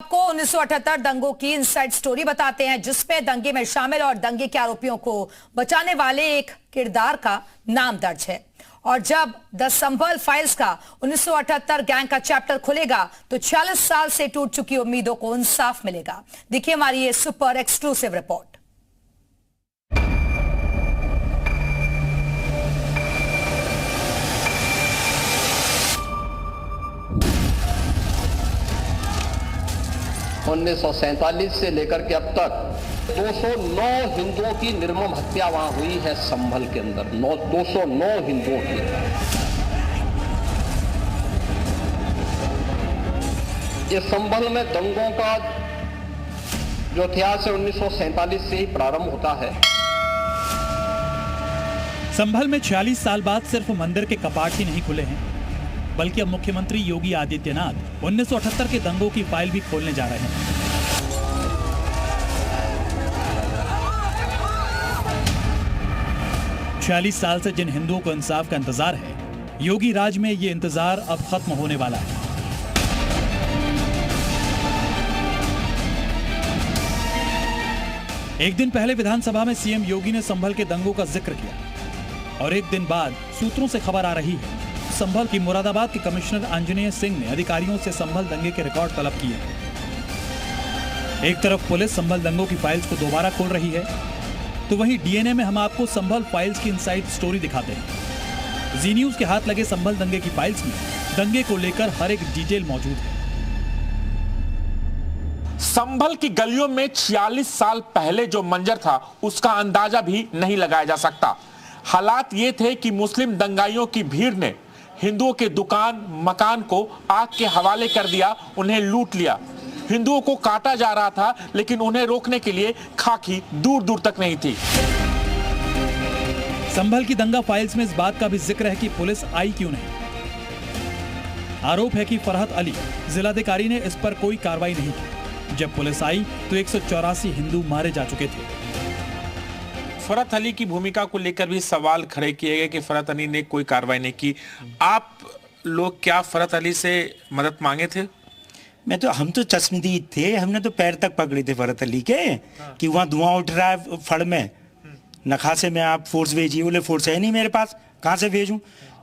आपको 1978 दंगों की इनसाइड स्टोरी बताते हैं, जिसमें दंगे में शामिल और दंगे के आरोपियों को बचाने वाले एक किरदार का नाम दर्ज है। और जब द संभल फाइल्स का 1978 गैंग का चैप्टर खुलेगा तो 46 साल से टूट चुकी उम्मीदों को इंसाफ मिलेगा। देखिए हमारी ये सुपर एक्सक्लूसिव रिपोर्ट। उन्नीस से लेकर के अब तक 209 हिंदुओं की निर्मम हत्या वहां हुई है। संभल के अंदर 209 हिंदुओं की। ये संभल में दंगों का जो इतिहास है 1947 से ही प्रारंभ होता है। संभल में 46 साल बाद सिर्फ मंदिर के कपाट ही नहीं खुले हैं, बल्कि अब मुख्यमंत्री योगी आदित्यनाथ 1978 के दंगों की फाइल भी खोलने जा रहे हैं। 46 साल से जिन हिंदुओं को इंसाफ का इंतजार है, योगी राज में ये इंतजार अब खत्म होने वाला है। एक दिन पहले विधानसभा में सीएम योगी ने संभल के दंगों का जिक्र किया और एक दिन बाद सूत्रों से खबर आ रही है, संभल की मुरादाबाद के कमिश्नर आंजनेय सिंह ने अधिकारियों से संभल दंगे के रिकॉर्ड तलब किए। एक तरफ पुलिस संभल दंगों की फाइल्स को दोबारा खोल रही है, तो वहीं डीएनए में हम आपको संभल फाइल्स की इनसाइड स्टोरी दिखाते हैं। जी न्यूज के हाथ लगे संभल दंगे की फाइल्स में दंगे को लेकर हर एक डिटेल मौजूद है। संभल की गलियों में 46 साल पहले जो मंजर था, उसका अंदाजा भी नहीं लगाया जा सकता। हालात ये थे कि मुस्लिम दंगाइयों की भीड़ ने हिंदुओं के दुकान मकान को आग के हवाले कर दिया, उन्हें लूट लिया। हिंदुओं को काटा जा रहा था, लेकिन उन्हें रोकने के लिए खाकी दूर दूर तक नहीं थी। संभल की दंगा फाइल्स में इस बात का भी जिक्र है कि पुलिस आई क्यों नहीं। आरोप है कि फरहत अली जिलाधिकारी ने इस पर कोई कार्रवाई नहीं की। जब पुलिस आई तो 184 हिंदू मारे जा चुके थे। फरहत अली की भूमिका को लेकर भी सवाल खड़े किए गए कि फरहत अली ने कोई कार्रवाई नहीं की। आप लोग क्या फरहत अली से मदद मांगे थे? हम तो चश्मदीद थे, हमने तो पैर तक पकड़े थे फरहत अली के कि वहाँ धुआं उठ रहा है फड़ में, नखासे में आप फोर्स भेजिए। बोले फोर्स है नहीं मेरे पास, कहाँ से भेजूं?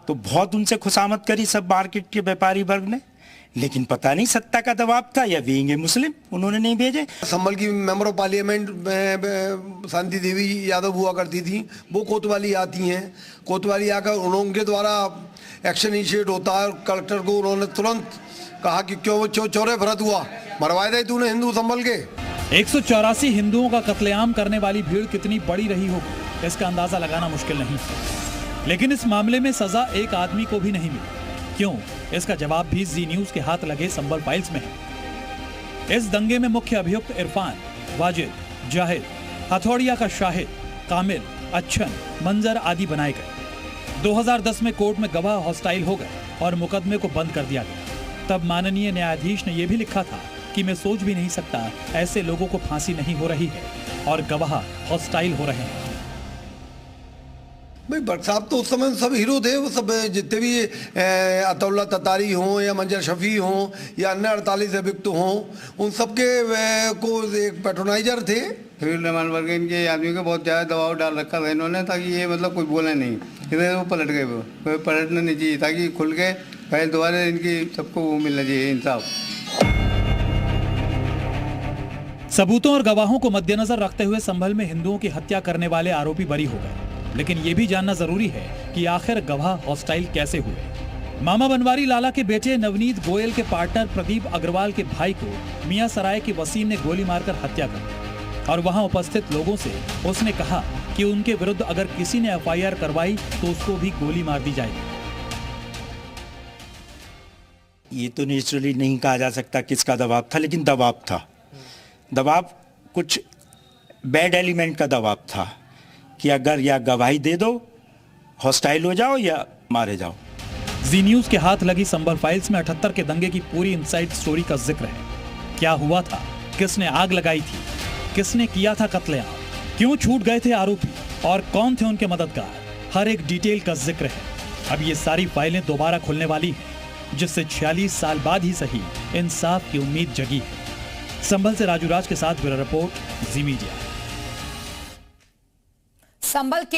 तो बहुत उनसे खुशामद करी सब मार्केट के व्यापारी वर्ग ने, लेकिन पता नहीं सत्ता का दबाव था या वे मुस्लिम, उन्होंने नहीं भेजे। संभल की मेंबर ऑफ पार्लियामेंट में शांति देवी यादव हुआ करती थी, वो कोतवाली आती हैं। कोतवाली आकर उनके द्वारा एक्शन इनिशिएट होता है। कलेक्टर को उन्होंने तुरंत कहा कि क्यों चौरे भरत हुआ, मरवाए दे तूने हिंदू संभल के। 184 हिंदुओं का कत्लेआम करने वाली भीड़ कितनी बड़ी रही होगी, इसका अंदाजा लगाना मुश्किल नहीं। लेकिन इस मामले में सजा एक आदमी को भी नहीं मिली। क्यों? इसका जवाब भी जी न्यूज के हाथ लगे संभल फाइल्स में है। इस दंगे में मुख्य अभियुक्त इरफान, वाजिद, जाहिद, हथौड़िया का शाहिद, कामिल, अच्छन, मंजर आदि बनाए गए। 2010 में कोर्ट में गवाह हॉस्टाइल हो गए और मुकदमे को बंद कर दिया गया। तब माननीय न्यायाधीश ने यह भी लिखा था कि मैं सोच भी नहीं सकता ऐसे लोगों को फांसी नहीं हो रही है और गवाह हॉस्टाइल हो रहे हैं। भाई भट्ट साहब तो उस समय सब हीरो थे। वो सब जितने भी अतौल्ला ततारी हों या मंजर शफी हों या अन्य 48 अभियुक्त हों, उन सबके को एक पैट्रोनाइजर थे। फरीद रहमान वर्ग इनके आदमी को बहुत ज़्यादा दबाव डाल रखा था इन्होंने, ताकि ये मतलब कोई बोले नहीं। इधर वो पलट गए, वो पलटना नहीं चाहिए, ताकि खुल के पहले दोबारा इनकी सबको वो मिलना चाहिए इंसाफ। सबूतों और गवाहों को मद्देनजर रखते हुए संभल में हिंदुओं की हत्या करने वाले आरोपी बरी हो गए, लेकिन यह भी जानना जरूरी है कि आखिर गवाह हॉस्टाइल कैसे हुए। मामा बनवारी लाला के बेटे नवनीत गोयल के पार्टनर प्रदीप अग्रवाल के भाई को मियां सराय के वसीम ने गोली मारकर हत्या कर दी और वहां उपस्थित लोगों से उसने कहा कि उनके विरुद्ध अगर किसी ने एफआईआर करवाई तो उसको भी गोली मार दी जाएगी। ये तो नेचुरली नहीं कहा जा सकता किसका दबाव था, लेकिन दबाव था। दबाव कुछ बैड एलिमेंट का दबाव था कि अगर या गवाही दे दो, हॉस्टाइल हो जाओ या मारे जाओ। जी न्यूज के हाथ लगी संभल फाइल्स में 78 के दंगे की पूरी इनसाइड स्टोरी का जिक्र है। क्या हुआ था, किसने आग लगाई थी, किसने किया था कत्लेआम, क्यों छूट गए थे आरोपी और कौन थे उनके मददगार, हर एक डिटेल का जिक्र है। अब ये सारी फाइलें दोबारा खुलने वाली हैं, जिससे 46 साल बाद ही सही इंसाफ की उम्मीद जगी है। संभल से राजू राज के साथ ब्यूरो रिपोर्ट जी मीडिया। संभल के